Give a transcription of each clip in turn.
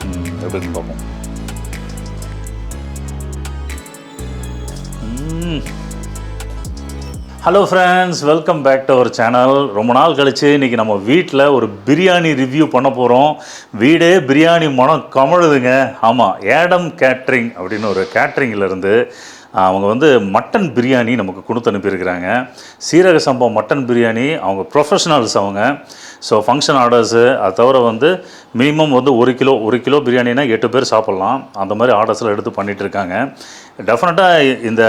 எப்படின்னு பார்ப்போம். Hello friends, welcome back to our channel. ரொம்ப நாள் கழித்து இன்றைக்கி நம்ம வீட்டில் ஒரு பிரியாணி ரிவ்யூ பண்ண போகிறோம். வீடே பிரியாணி மனம் கமழுதுங்க. ஆமாம், ஏடம் கேட்ரிங் அப்படின்னு ஒரு கேட்ரிங்கிலேருந்து அவங்க வந்து மட்டன் பிரியாணி நமக்கு கொடுத்து அனுப்பியிருக்கிறாங்க. சீரக சம்பா மட்டன் பிரியாணி. அவங்க ப்ரொஃபஷனல்ஸ் அவங்க. ஸோ ஃபங்க்ஷன் ஆர்டர்ஸு அது தவிர வந்து மினிமம் வந்து ஒரு கிலோ பிரியாணினா 8 பேர் சாப்பிட்லாம். அந்த மாதிரி ஆர்டர்ஸில் எடுத்து பண்ணிகிட்ருக்காங்க. டெஃபினட்டாக இந்த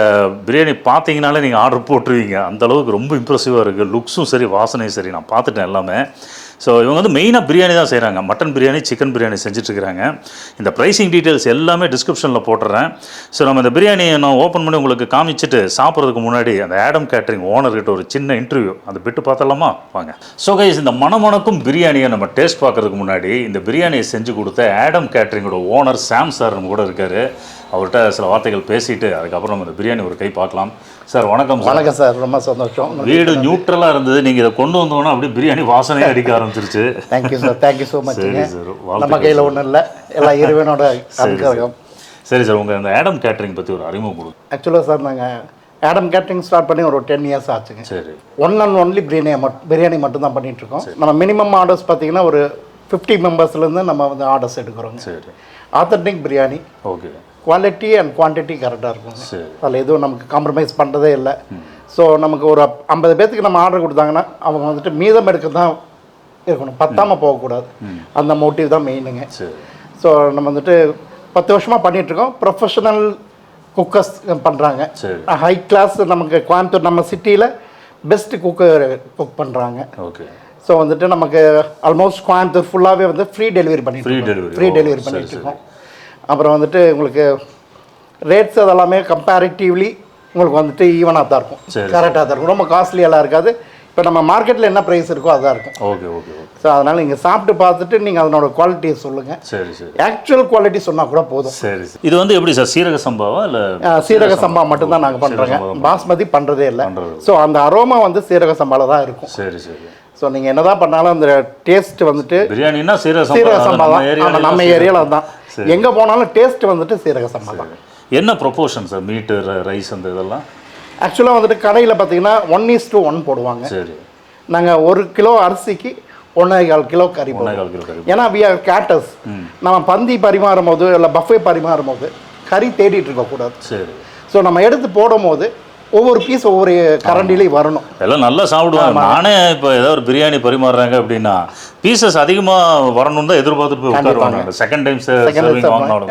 பிரியாணி பார்த்தீங்கனாலே நீங்கள் ஆர்டர் போட்டுருவீங்க. அந்தளவுக்கு ரொம்ப இம்ப்ரெசிவாக இருக்குது. லுக்ஸும் சரி, வாசனையும் சரி, நான் பார்த்துட்டேன் எல்லாமே. ஸோ இவங்க வந்து மெயினாக பிரியாணி தான் செய்கிறாங்க. மட்டன் பிரியாணி, சிக்கன் பிரியாணி செஞ்சுட்ருக்கிறாங்க. இந்த ப்ரைஸிங் டீட்டெயில்ஸ் எல்லாமே டிஸ்கிரிப்ஷனில் போட்டுறேன். ஸோ நம்ம இந்த பிரியாணியை நான் ஓப்பன் பண்ணி உங்களுக்கு காமிச்சிட்டு சாப்பிட்றதுக்கு முன்னாடி அந்த ஏடம் கேட்ரிங் ஓனர்கிட்ட ஒரு சின்ன இன்டர்வியூ அந்த பிட்டு பார்த்தலாமா? வாங்க. ஸோ கைஸ், இந்த மணமணக்கும் பிரியாணியை நம்ம டேஸ்ட் பார்க்குறதுக்கு முன்னாடி இந்த பிரியாணியை செஞ்சு கொடுத்த ஏடம் கேட்ரிங்கோட ஓனர் சாம் சார் நம்ம கூட இருக்கார். அவர்கிட்ட சில வார்த்தைகள் பேசிட்டு அதுக்கப்புறம் நம்ம இந்த பிரியாணி ஒரு கை பார்க்கலாம். சார் வணக்கம். வணக்கம் சார், ரொம்ப சந்தோஷம். வீடு நியூட்ரலாக இருந்தது, நீங்கள் இதை கொண்டு வந்தோன்னா அப்படியே பிரியாணி வாசனையே அடிக்க ஆரம்பிச்சிருச்சு. Thank you sir, thank you so much. நம்ம கையில் ஒன்றும் இல்லை, எல்லாம் இறைவனோட அனுகிரகம். சரி சார், உங்கள் இந்த ஏடம் கேட்ரிங் பற்றி ஒரு அறிமுகம் கொடுங்க. ஆக்சுவலாக சார், நாங்கள் ஏடம் கேட்ரிங் ஸ்டார்ட் பண்ணி ஒரு 10 இயர்ஸ் ஆச்சுங்க. சரி. ஒன் அண்ட் ஒன்லி பிரியாணி மட்டும் தான் பண்ணிகிட்ருக்கோம். நம்ம மினிமம் ஆர்டர்ஸ் பார்த்தீங்கன்னா ஒரு 50 மெம்பர்ஸ்லேருந்து நம்ம வந்து ஆர்டர்ஸ் எடுக்கிறோங்க. சரி. Authentic biryani. Okay. Quality and quantity கரெக்டாக இருக்கும். அதில் எதுவும் நமக்கு காம்ப்ரமைஸ் பண்ணுறதே இல்லை. ஸோ நமக்கு ஒரு 50 பேர்த்துக்கு நம்ம ஆர்டர் கொடுத்தாங்கன்னா அவங்க வந்துட்டு மீதம் எடுக்க தான் இருக்கணும், பத்தாமல் போகக்கூடாது. அந்த மோட்டிவ் தான் மெயினுங்க. ஸோ நம்ம வந்துட்டு 10 வருஷமாக பண்ணிகிட்ருக்கோம். ப்ரொஃபஷனல் குக்கர்ஸ் பண்ணுறாங்க. ஹை கிளாஸ் நமக்கு கோயம்புத்தூர் நம்ம சிட்டியில் பெஸ்ட் குக்கர் குக் பண்ணுறாங்க. ஓகே. ஸோ வந்துட்டு நமக்கு ஆல்மோஸ்ட் கோயம்புத்தூர் ஃபுல்லாகவே வந்து ஃப்ரீ டெலிவரி பண்ணிட்டுருக்கோம். அப்புறம் வந்துட்டு உங்களுக்கு ரேட்ஸ் அதெல்லாமே கம்பேரிட்டிவ்லி உங்களுக்கு வந்துட்டு ஈவனாக தான் இருக்கும், கரெக்டாக தான் இருக்கும். ரொம்ப காஸ்ட்லியெல்லாம் இருக்காது. இப்போ நம்ம மார்க்கெட்டில் என்ன ப்ரைஸ் இருக்கோ அதுதான் இருக்கும். Okay okay okay. ஸோ அதனால் நீங்கள் சாப்பிட்டு பார்த்துட்டு நீங்கள் அதனோட குவாலிட்டியை சொல்லுங்கள். சரி சரி. ஆக்சுவல் குவாலிட்டி சொன்னால் கூட போதும். சரி. இது வந்து எப்படி சார், சீரக சம்பாவா இல்லை? சீரக சம்பா மட்டும்தான் நாங்கள் பண்ணுறோங்க, பாஸ்மதி பண்ணுறதே இல்லை. ஸோ அந்த அரோமா வந்து சீரக சம்பாவில் தான் இருக்கும். சரி சரி. ஸோ நீங்கள் என்ன தான் பண்ணாலும் அந்த டேஸ்ட் வந்துட்டு பிரியாணின்னா சீரக சம்பா தான். நம்ம ஏரியாவில் தான் எங்கே போனாலும் டேஸ்ட் வந்துட்டு சீரக சம்பா தான். என்ன ப்ரொபோர்ஷன் சார், மீட்டு ரைஸ் அந்த இதெல்லாம்? ஆக்சுவலாக வந்துட்டு கடையில் பார்த்தீங்கன்னா 1:1 போடுவாங்க. சரி. நாங்கள் 1 கிலோ அரிசிக்கு 1.25 கிலோ கறி போடுவோம். ஏன்னா வி ஆர் கேட்டர்ஸ். நம்ம பந்தி பரிமாறும் போது இல்லை பஃபே பரிமாறும் போது கறி தேடிட்டு இருக்கக்கூடாது. சரி. ஸோ நம்ம எடுத்து போடும் போது ஒவ்வொரு பீஸ் ஒவ்வொரு கரண்டிலையும் வரணும். எல்லாம் நல்லா சாப்பிடுவாங்க. நானே இப்போ ஏதோ ஒரு பிரியாணி பரிமாறுறாங்க அப்படின்னா பீசஸ் அதிகமாக வரணும் தான் எதிர்பார்த்துட்டு போய் உட்காருவாங்க. செகண்ட் டைம்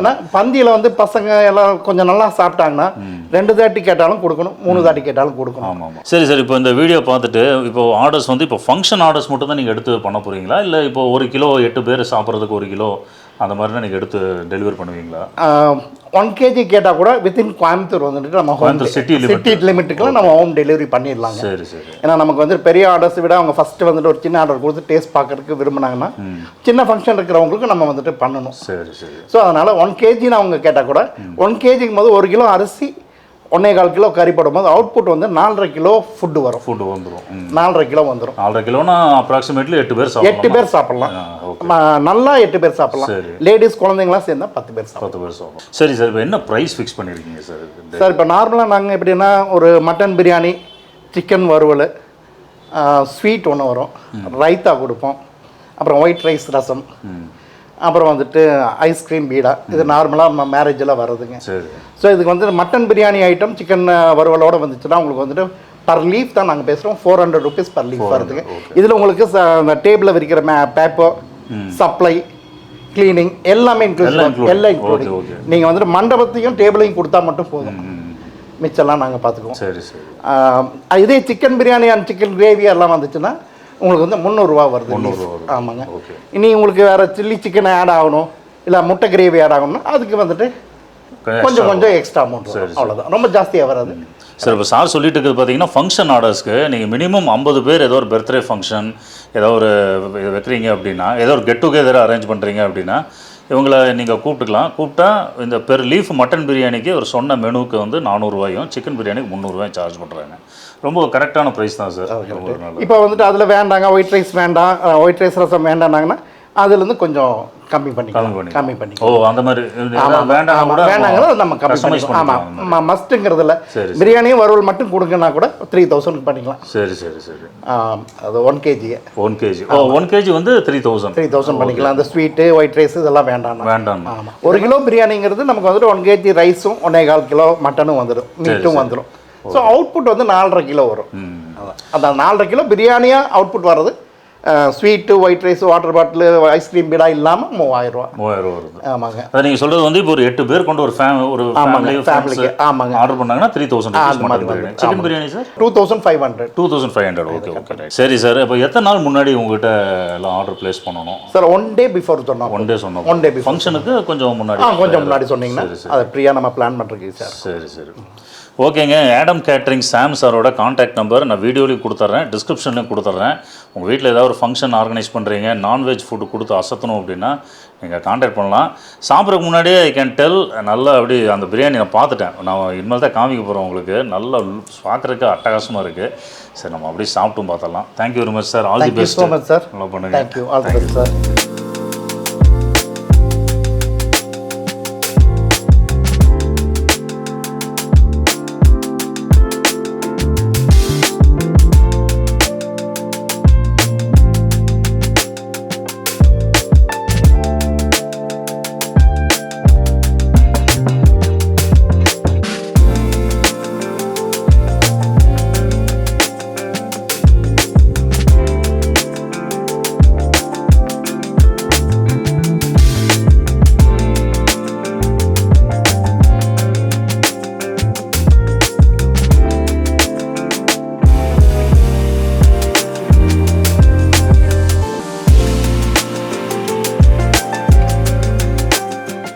ஏன்னா பந்தியில் வந்து பசங்க எல்லாம் கொஞ்சம் நல்லா சாப்பிட்டாங்கன்னா 2 தாட்டி கேட்டாலும் கொடுக்கணும், 3 தாட்டி கேட்டாலும் கொடுக்கணும். ஆமாம். சரி சார், இப்போ இந்த வீடியோ பார்த்துட்டு இப்போ ஆர்டர்ஸ் வந்து இப்போ ஃபங்க்ஷன் ஆர்டர்ஸ் மட்டும் தான் நீங்கள் எடுத்து பண்ண போகிறீங்களா, இல்லை இப்போ 1 கிலோ 8 பேர் சாப்பிட்றதுக்கு 1 கிலோ அந்த மாதிரி தான் நீங்கள் எடுத்து டெலிவரி பண்ணுவீங்களா? 1 கேஜி கேட்டால் கூட வித்தின் கோயம்புத்தூர் வந்துட்டு நம்ம சிட்டி லிமிட்டுக்குலாம் நம்ம ஹோம் டெலிவரி பண்ணிடலாங்க. சரி சரி. ஏன்னா நமக்கு வந்து பெரிய ஆர்டர்ஸ் விட அவங்க ஃபஸ்ட்டு வந்துட்டு ஒரு சின்ன ஆர்டர் கொடுத்து டேஸ்ட் பார்க்கறதுக்கு விரும்பினாங்கன்னா சின்ன ஃபங்க்ஷன் இருக்கிறவங்களுக்கு நம்ம வந்துட்டு பண்ணணும். சரி சரி. ஸோ அதனால் 1 கேஜின்னு அவங்க கேட்டால் கூட 1 கேஜிக்கும் போது 1 கிலோ அரிசி 1.25 கிலோ கறி போடும்போது அவுட்புட் வந்து 4.5 கிலோ ஃபுட்டு வந்துடும். 4.5 கிலோ வந்துடும். 4.5 கிலோனா அப்ராக்சிமேட்லி 8 பேர் சாப்பிடலாம். நல்லா 8 பேர் சாப்பிடலாம். லேடிஸ் குழந்தைங்களாம் சேர்ந்தா 10 பேர் சாப்பிடலாம். சரி சார், இப்போ என்ன ப்ரைஸ் ஃபிக்ஸ் பண்ணியிருக்கீங்க சார்? சார் இப்போ நார்மலாக நாங்கள் எப்படின்னா ஒரு மட்டன் பிரியாணி, சிக்கன் வறுவல், ஸ்வீட் ஒன்று வரும், ரைத்தா கொடுப்போம், அப்புறம் ஒயிட் ரைஸ் ரசம், அப்புறம் வந்துட்டு ஐஸ்கிரீம் பீடா. இது நார்மலாக நம்ம மேரேஜில் வர்றதுங்க. ஸோ இதுக்கு வந்து மட்டன் பிரியாணி ஐட்டம் சிக்கன் வறுவலோடு வந்துச்சுன்னா உங்களுக்கு வந்துட்டு பர் லீஃப் தான் நாங்கள் பேசுகிறோம். 400 ருபீஸ் பர் லீஃப் வருதுங்க. இதில் உங்களுக்கு அந்த டேபிளில் விரிக்கிற பேப்பர், சப்ளை, கிளீனிங் எல்லாமே எல்லாம் இன்க்ளூடிங். நீங்கள் வந்துட்டு மண்டபத்தையும் டேபிளையும் கொடுத்தா மட்டும் போதும், மிச்சம்லாம் நாங்கள் பார்த்துக்குவோம். சரி சரி. இதே chicken biryani and chicken gravy எல்லாம் வந்துச்சுன்னா உங்களுக்கு வந்து 300 ரூபா வருது. ஆமாங்க. இனி உங்களுக்கு வேறு சில்லி சிக்கன் ஆட் ஆகணும், இல்லை முட்டை கிரேவி ஆட் ஆகணும்னா அதுக்கு வந்துட்டு கொஞ்சம் எக்ஸ்ட்ரா அமௌண்ட் வரும். அவ்வளோதான், ரொம்ப ஜாஸ்தியாக வராது. சார், இப்போ சார் சொல்லிட்டு இருக்குது பார்த்தீங்கன்னா ஃபங்க்ஷன் ஆர்டர்ஸ்க்கு நீங்கள் மினிமம் 50 பேர் ஏதோ ஒரு பர்த்டே ஃபங்க்ஷன் ஏதோ ஒரு வைக்கிறீங்க அப்படின்னா, ஏதோ ஒரு கெட் டுகெதர் அரேஞ்ச் பண்ணுறீங்க அப்படின்னா இவங்களை நீங்கள் கூப்பிட்டுக்கலாம். கூப்பிட்டா இந்த பெர் லீஃப் மட்டன் பிரியாணிக்கு ஒரு சொன்ன மெனுவுக்கு வந்து 400 ரூபாயும், சிக்கன் பிரியாணிக்கு 300 ரூபாயும் சார்ஜ் பண்ணுறாங்க. ரொம்ப கரெக்டான ப்ரைஸ் தான் சார். இப்போ வந்துட்டு அதில் வேண்டாங்க, ஒயிட் ரைஸ் வேண்டாம், ஒயிட் ரைஸ் ரசம் வேண்டாம்னாங்கன்னா அதுலேருந்து கொஞ்சம் கம்மி பண்ணி ஓ அந்த மாதிரி வேண்டாங்கிறத நம்ம கம்மி பண்ணிக்கலாம். ஆமாம் மஸ்ட்டுங்கிறதுல பிரியாணியும் வறுவல் மட்டும் கொடுங்கன்னா கூட 3000 பண்ணிக்கலாம். சரி அது 1 kg 1 kg ஓ 1 kg வந்து 3000 பண்ணிக்கலாம். அந்த ஸ்வீட்டு ஒயிட் ரைஸ் இதெல்லாம் வேண்டாம். ஆமாம் 1 கிலோ பிரியாணிங்கிறது நமக்கு வந்துட்டு 1 kg ரைஸும் 1.25 கிலோ மட்டனும் வந்துடும், மீட்டும் வந்துடும். ஸோ அவுட்புட் வந்து 4.5 கிலோ வரும். அதான் 4.5 கிலோ பிரியாணியாக அவுட்புட் வர்றது. Sweet white rice water bottle ice cream பீடா இல்லாமல் 3000 வருது. ஆமாங்க. அதை நீங்கள் சொல்கிறது வந்து இப்போ ஒரு 8 பேர் கொண்டு ஒரு ஃபேமிலிக்கு ஆமாங்க ஆர்டர் பண்ணாங்கன்னா 3000. Chicken biryani sir 2500. ஓகே. சரி சார், இப்போ எத்தனை நாள் முன்னாடி உங்ககிட்ட எல்லாம் ஆர்டர் பிளேஸ் பண்ணணும் சார்? 1 day பிஃபோர் சொன்னோம். 1 day சொன்னோம். ஃபங்க்ஷனுக்கு கொஞ்சம் முன்னாடி சொன்னீங்கன்னா அதை ஃப்ரீயாக நம்ம பிளான் பண்ணுறதுக்கு சார். சரி ஓகேங்க. ஆடம் கேட்ரிங் சாம் சாரோட கான்டாக்ட் நம்பர் நான் வீடியோலையும் கொடுத்துட்றேன், டிஸ்கிரிப்ஷன்லையும் கொடுத்துட்றேன். உங்கள் வீட்டில் ஏதாவது ஒரு ஃபங்க்ஷன் ஆர்கனைஸ் பண்ணுறீங்க, நான்வெஜ் ஃபுட்டு கொடுத்து அசத்தணும் அப்படின்னா நீங்கள் கான்டாக்ட் பண்ணலாம். சாப்பிட்றதுக்கு முன்னாடியே ஐ கேன் டெல் நல்லா அப்படி அந்த பிரியாணி நான் பார்த்துட்டேன். நான் இனிமேல் தான் காமிக்க போகிறேன் உங்களுக்கு. நல்லா பார்க்குறதுக்கு அட்டகாசமாக இருக்குது. சரி நம்ம அப்படியே சாப்பிட்டும் பார்த்தலாம். Thank you very much sir. All the best sir. நல்லா பண்ணுங்கள். Thank you. All the best sir.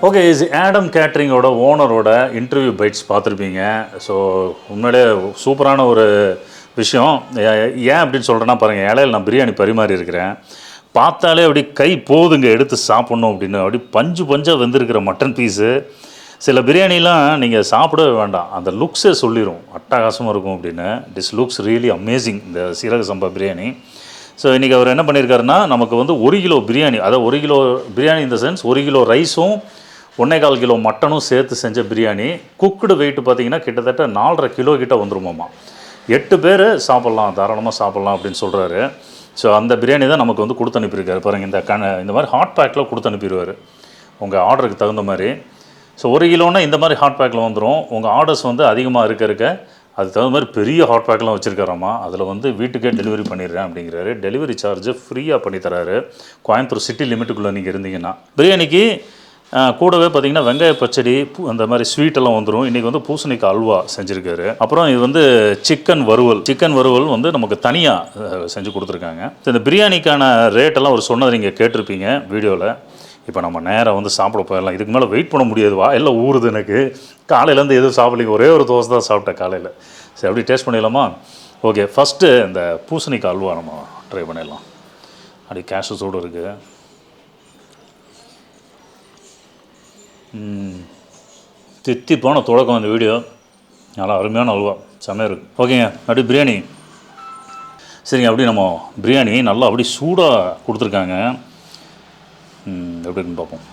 Okay, இது ஆடம் கேட்ரிங்கோட ஓனரோட இன்டர்வியூ பைட்ஸ் பார்த்துருப்பீங்க. ஸோ உண்மையிலே சூப்பரான ஒரு விஷயம். ஏன் அப்படின்னு சொல்கிறேன்னா பாருங்கள், இலையில் நான் பிரியாணி பரிமாறி இருக்கிறேன். பார்த்தாலே அப்படி கை போதுங்க எடுத்து சாப்பிட்ணும் அப்படின்னு. அப்படி பஞ்சாக வெந்திருக்கிற மட்டன் பீஸு. சில பிரியாணிலாம் நீங்கள் சாப்பிடவே வேண்டாம், அந்த லுக்ஸே சொல்லிடும் அட்டகாசமாக இருக்கும் அப்படின்னு. திஸ் லுக்ஸ் ரியலி அமேசிங் இந்த சீரக சம்பா பிரியாணி. ஸோ இன்றைக்கி அவர் என்ன பண்ணியிருக்காருன்னா, நமக்கு வந்து 1 கிலோ பிரியாணி, அதாவது 1 கிலோ பிரியாணி இந்த சென்ஸ் 1 கிலோ ரைஸும் 1.25 கிலோ மட்டனும் சேர்த்து செஞ்ச பிரியாணி. குக்குடு வெயிட் பார்த்திங்கன்னா கிட்டத்தட்ட 4.5 கிலோ கிட்ட வந்துருமாம்மா. 8 பேர் சாப்பிட்லாம், தாராளமாக சாப்பிட்லாம் அப்படின்னு சொல்கிறாரு. ஸோ அந்த பிரியாணி தான் நமக்கு வந்து கொடுத்து அனுப்பியிருக்காரு பாருங்கள். இந்த மாதிரி ஹாட் பேக்கில் கொடுத்து அனுப்பிடுவார் உங்கள் ஆர்டருக்கு தகுந்த மாதிரி. ஸோ 1 கிலோன்னா இந்த மாதிரி ஹாட் பேக்கில் வந்துடும். உங்கள் ஆர்டர்ஸ் வந்து அதிகமாக இருக்க அதுக்கு தகுந்த மாதிரி பெரிய ஹாட் பேக்கெலாம் வச்சுருக்காராம்மா. அதில் வந்து வீட்டுக்கே டெலிவரி பண்ணிடுறேன் அப்படிங்கிறாரு. டெலிவரி சார்ஜை ஃப்ரீயாக பண்ணித்தராரு கோயம்புத்தூர் சிட்டி லிமிட்டுக்குள்ளே நீங்கள் இருந்தீங்கன்னா. பிரியாணிக்கு கூடவே பார்த்திங்கன்னா வெங்காய பச்சடி அந்த மாதிரி ஸ்வீட்டெல்லாம் வந்துடும். இன்றைக்கி வந்து பூசணிக்காய் அல்வா செஞ்சுருக்காரு. அப்புறம் இது வந்து சிக்கன் வறுவல் வந்து நமக்கு தனியாக செஞ்சு கொடுத்துருக்காங்க. இந்த பிரியாணிக்கான ரேட்டெல்லாம் அவர் சொன்னதை நீங்கள் கேட்டிருப்பீங்க வீடியோவில். இப்போ நம்ம நேராக வந்து சாப்பிட போயிடலாம். இதுக்கு மேலே வெயிட் பண்ண முடியாதுவா, எல்லாம் ஊறுது எனக்கு. காலையிலேருந்து எதுவும் சாப்பிட்லிங்க, ஒரே ஒரு தோசை தான் சாப்பிட்டேன் காலையில். சரி அப்படி டேஸ்ட் பண்ணிடலாமா? ஓகே, ஃபஸ்ட்டு இந்த பூசணிக்காய் அல்வா நம்ம ட்ரை பண்ணிடலாம். அப்படி கேஷு சூடு இருக்குது. தித்திப்பான தொடக்கம் இந்த வீடியோ. நல்லா அருமையான அல்வா, செம்மையாக இருக்குது. ஓகேங்க, அப்படி பிரியாணி. சரிங்க, அப்படி நம்ம பிரியாணி நல்லா அப்படி சூடாக கொடுத்துருக்காங்க. எப்படி இருக்குன்னு பார்ப்போம்.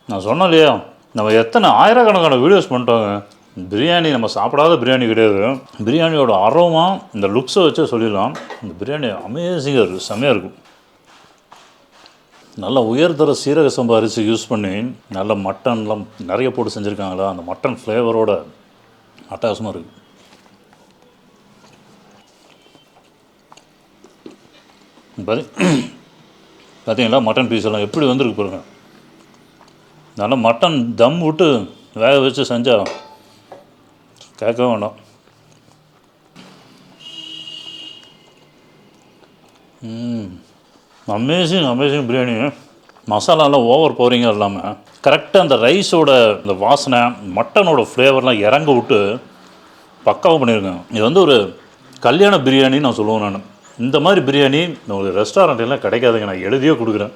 நான் சொன்னேன் இல்லையா, நம்ம எத்தனை ஆயிரக்கணக்கான வீடியோஸ் பண்ணிட்டோங்க. பிரியாணி நம்ம சாப்பிடாத பிரியாணி கிடையாது. பிரியாணியோட அரோமா இந்த லுக்ஸை வச்சே சொல்லிடலாம். இந்த பிரியாணி அமேசிங்காக இருக்குது, செம்மையாக இருக்கும். நல்லா உயர்தர சீரக சம்பா அரிசி யூஸ் பண்ணி நல்ல மட்டன்லாம் நிறைய போட்டு செஞ்சுருக்காங்களா, அந்த மட்டன் ஃப்ளேவரோட அட்டகாசமாக இருக்குது. பார்த்தீங்களா மட்டன் பீஸ் எல்லாம் எப்படி வந்துருக்கு பாருங்க. நல்லா மட்டன் தம் விட்டு வேக வச்சு செஞ்சால் கேட்கவே வேண்டாம். அமேசிங் பிரியாணி. மசாலாலாம் ஓவர் போரிங்க இல்லாமல் கரெக்டாக அந்த ரைஸோட இந்த வாசனை மட்டனோட ஃப்ளேவர்லாம் இறங்க விட்டு பக்காவாக பண்ணியிருக்கேன். இது வந்து ஒரு கல்யாண பிரியாணின்னு நான் சொல்லுவேன். நான் இந்த மாதிரி பிரியாணி உங்களுக்கு ரெஸ்டாரண்ட்லாம் கிடைக்காதுங்க, நான் எழுதியே கொடுக்குறேன்.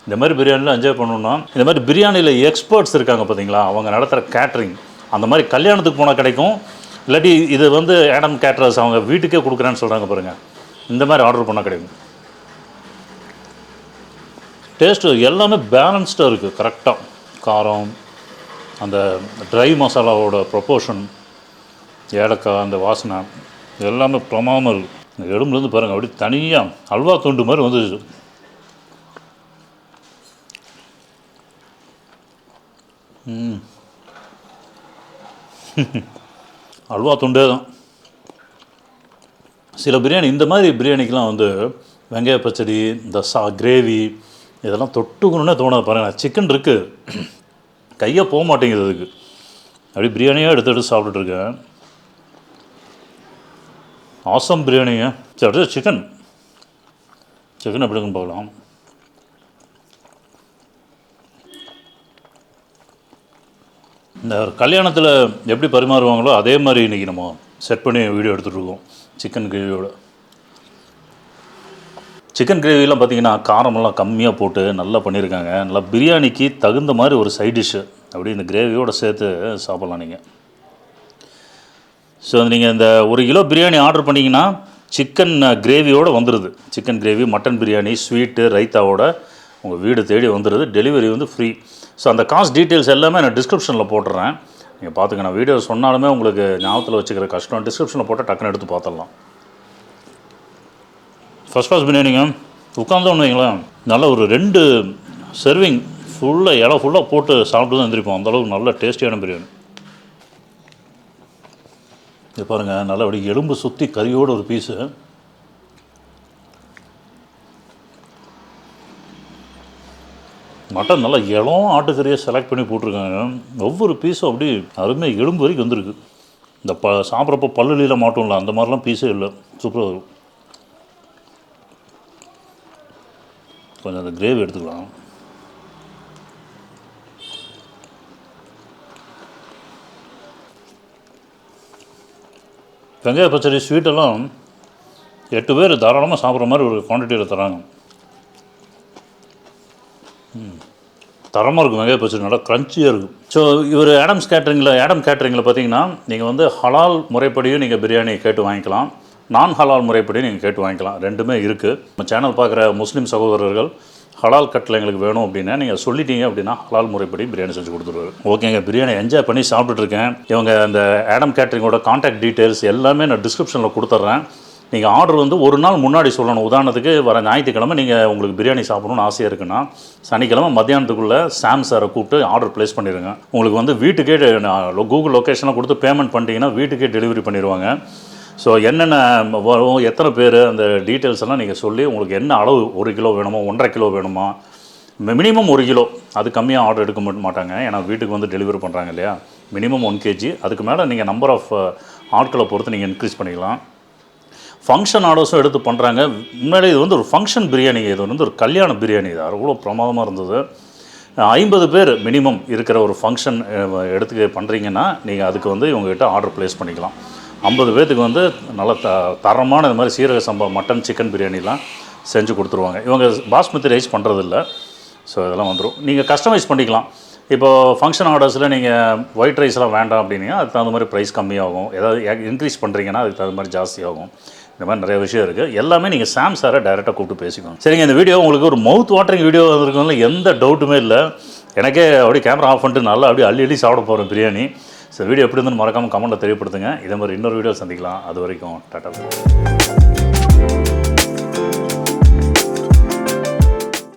இந்த மாதிரி பிரியாணிலாம் என்ஜாய் பண்ணணுன்னா இந்த மாதிரி பிரியாணியில் எக்ஸ்பர்ட்ஸ் இருக்காங்க பார்த்தீங்களா, அவங்க நடத்துகிற கேட்ரிங் அந்த மாதிரி கல்யாணத்துக்கு போனால் கிடைக்கும். இல்லாட்டி இது வந்து ஆடம் கேட்டரர்ஸ் அவங்க வீட்டுக்கே கொடுக்குறேன்னு சொல்கிறாங்க பாருங்கள், இந்த மாதிரி ஆர்டர் பண்ணால் கிடைக்கும். டேஸ்ட்டு எல்லாமே பேலன்ஸ்டாக இருக்குது கரெக்டாக. காரம், அந்த ட்ரை மசாலாவோட ப்ரொப்போர்ஷன், ஏலக்காய், அந்த வாசனை எல்லாமே பிரமாதமாக இருக்குது. இந்த எலும்புலேருந்து பாருங்கள் அப்படி தனியாக அல்வா துண்டு மாதிரி வந்துச்சு. அல்வா துண்டே தான். சில பிரியாணி இந்த மாதிரி பிரியாணிக்கெலாம் வந்து வெங்காய பச்சடி, இந்த கிரேவி இதெல்லாம் தொட்டுக்கணுன்னே தோணாது பாருங்கள். சிக்கன் இருக்குது, கையை போக மாட்டேங்குது அதுக்கு. அப்படி பிரியாணியாக எடுத்து சாப்பிட்டுட்ருக்கேன். ஆசம் பிரியாணிங்க. சரி, அடுத்து சிக்கன் எப்படி இருக்குன்னு பார்க்கலாம். இந்த கல்யாணத்தில் எப்படி பரிமாறுவாங்களோ அதே மாதிரி இன்றைக்கி நம்ம செட் பண்ணி வீடியோ எடுத்துகிட்ருக்கோம். சிக்கன் கிரேவியோட. சிக்கன் கிரேவிலாம் பார்த்திங்கன்னா காரமெல்லாம் கம்மியாக போட்டு நல்லா பண்ணியிருக்காங்க. நல்லா பிரியாணிக்கு தகுந்த மாதிரி ஒரு சைட் டிஷ்ஷு அப்படி இந்த கிரேவியோடு சேர்த்து சாப்பிட்லாம் நீங்கள். ஸோ நீங்கள் இந்த 1 கிலோ பிரியாணி ஆர்டர் பண்ணிங்கன்னா சிக்கன் கிரேவியோடு வந்துடுது. Chicken gravy, mutton biryani, sweet, ரைத்தாவோட உங்கள் வீடு தேடி வந்துடுது. டெலிவரி வந்து ஃப்ரீ. ஸோ அந்த காஸ்ட் டீட்டெயில்ஸ் எல்லாமே நான் டிஸ்கிரிப்ஷனில் போட்டுறேன், நீங்கள் பார்த்துங்க. நான் வீடியோ சொன்னாலுமே உங்களுக்கு ஞாபகத்தில் வச்சுக்கிற கஷ்டம். டிஸ்கிரிப்ஷனில் போட்டால் டக்குன்னு எடுத்து பார்த்துடலாம். First class பிரியாணிங்க. உட்காந்தோன்னு வைங்களேன், நல்லா ஒரு 2 சர்விங் ஃபுல்லாக இலை ஃபுல்லாக போட்டு சாப்பிட்டு தான் எழுந்திரிப்போம். அந்தளவுக்கு நல்ல டேஸ்டியான பிரியாணி. இது பாருங்கள், நல்லா அப்படி எலும்பு சுற்றி கறியோட ஒரு பீஸு. மட்டன் நல்லா இளம் ஆட்டுக்கறியை செலக்ட் பண்ணி போட்டிருக்காங்க. ஒவ்வொரு பீஸும் அப்படி அருமையாக எலும்பு வரைக்கும் வந்துருக்கு. இந்த சாப்பிட்றப்போ பல்லுலியில் மாட்டோம்ல, அந்த மாதிரிலாம் பீஸே இல்லை. சூப்பராக இருக்கும். கொஞ்சம் அந்த கிரேவி எடுத்துக்கலாம். வெங்காய பச்சடி, ஸ்வீட்டெல்லாம் 8 பேர் தாராளமாக சாப்பிட்ற மாதிரி ஒரு குவான்டிட்டியில் தராங்க. தரமாக இருக்கும். வெங்காய பச்சடி நல்லா க்ரன்ச்சியாக இருக்கும். ஸோ இவர் ஆடம் கேட்டரிங்கில் பார்த்தீங்கன்னா நீங்கள் வந்து ஹலால் முறைப்படியும் நீங்கள் பிரியாணி கேட்டு வாங்கிக்கலாம், நான் ஹலால் முறைப்படியும் நீங்கள் கேட்டு வாங்கிக்கலாம். ரெண்டுமே இருக்குது. நம்ம சேனல் பார்க்குற முஸ்லீம் சகோதரர்கள் ஹலால் கட்டில் எங்களுக்கு வேணும் அப்படின்னா நீங்கள் சொல்லிட்டீங்க அப்படின்னா ஹலால் முறைப்படி பிரியாணி செஞ்சு கொடுத்துருவாரு. ஓகேங்க, பிரியாணி என்ஜாய் பண்ணி சாப்பிட்டுட்ருக்கேன். இவங்க அந்த ஆடம் கேட்டரிங்கோட கான்டாக்ட் டீட்டெயில்ஸ் எல்லாமே நான் டிஸ்கிரிப்ஷனில் கொடுத்துட்றேன். நீங்கள் ஆர்டர் வந்து ஒரு நாள் முன்னாடி சொல்லணும். உதாரணத்துக்கு வர ஞாயிற்றுக்கிழமை நீங்கள் உங்களுக்கு பிரியாணி சாப்பிடணும்னு ஆசையாக இருக்குன்னா சனிக்கிழமை மத்தியானத்துக்குள்ளே சாம் சாரை கூப்பிட்டு ஆர்டர் ப்ளேஸ் பண்ணிடுங்க. உங்களுக்கு வந்து வீட்டுக்கே கூகுள் லொக்கேஷனாக கொடுத்து பேமெண்ட் பண்ணிட்டீங்கன்னா வீட்டுக்கே டெலிவரி பண்ணிடுவாங்க. ஸோ என்னென்ன வரும், எத்தனை பேர், அந்த டீட்டெயில்ஸ் எல்லாம் நீங்கள் சொல்லி உங்களுக்கு என்ன அளவு, 1 கிலோ வேணுமா, 1.5 கிலோ வேணுமா, மினிமம் 1 கிலோ, அது கம்மியாக ஆர்டர் எடுக்க மாட்டாங்க. ஏன்னா வீட்டுக்கு வந்து டெலிவரி பண்ணுறாங்க இல்லையா. மினிமம் 1 kg, அதுக்கு மேலே நீங்கள் நம்பர் ஆஃப் ஆட்களை பொறுத்து நீங்கள் இன்க்ரீஸ் பண்ணிக்கலாம். ஃபங்க்ஷன் ஆர்டர்ஸும் எடுத்து பண்ணுறாங்க. முன்னாடி இது வந்து ஒரு ஃபங்க்ஷன் பிரியாணி, இது வந்து ஒரு கல்யாண பிரியாணி. இது அவ்வளோ பிரமாதமாக இருந்தது. 50 பேர் மினிமம் இருக்கிற ஒரு ஃபங்க்ஷன் எடுத்து பண்ணுறீங்கன்னா நீங்கள் அதுக்கு வந்து இவங்ககிட்ட ஆர்டர் ப்ளேஸ் பண்ணிக்கலாம். 50 பேர்த்துக்கு வந்து நல்ல தரமான இந்த மாதிரி சீரக சம்பா மட்டன், சிக்கன் பிரியாணிலாம் செஞ்சு கொடுத்துருவாங்க. இவங்க பாஸ்மதி ரைஸ் பண்ணுறதில்ல. ஸோ இதெல்லாம் வந்துடும். நீங்கள் கஸ்டமைஸ் பண்ணிக்கலாம். இப்போது ஃபங்க்ஷன் ஆர்டர்ஸில் நீங்கள் ஒயிட் ரைஸ்லாம் வேண்டாம் அப்படின்னா அதுக்கு தகுந்த மாதிரி ப்ரைஸ் கம்மியாகும். ஏதாவது இன்க்ரீஸ் பண்ணுறீங்கன்னா அதுக்கு தகுந்த மாதிரி ஜாஸ்தியாகும். இந்த மாதிரி நிறைய விஷயம் இருக்குது. எல்லாமே நீங்கள் சாம் சாரை டைரெக்டாக கூப்பிட்டு பேசிக்கணும். சரிங்க, இந்த வீடியோ உங்களுக்கு ஒரு மவுத் வாட்டரிங் வீடியோ இருக்குதுல எந்த டவுட்டுமே இல்லை. எனக்கே அப்படியே கேமரா ஆஃப் பண்ணிட்டு நல்லா அப்படியே அள்ளி சாப்பிட போகிறேன் பிரியாணி. ஸோ வீடியோ எப்படி இருந்துன்னு மறக்காமல் கமெண்ட்டில் தெரியப்படுத்துங்க. இதே மாதிரி இன்னொரு வீடியோ சந்திக்கலாம். அது வரைக்கும் டாட்டா.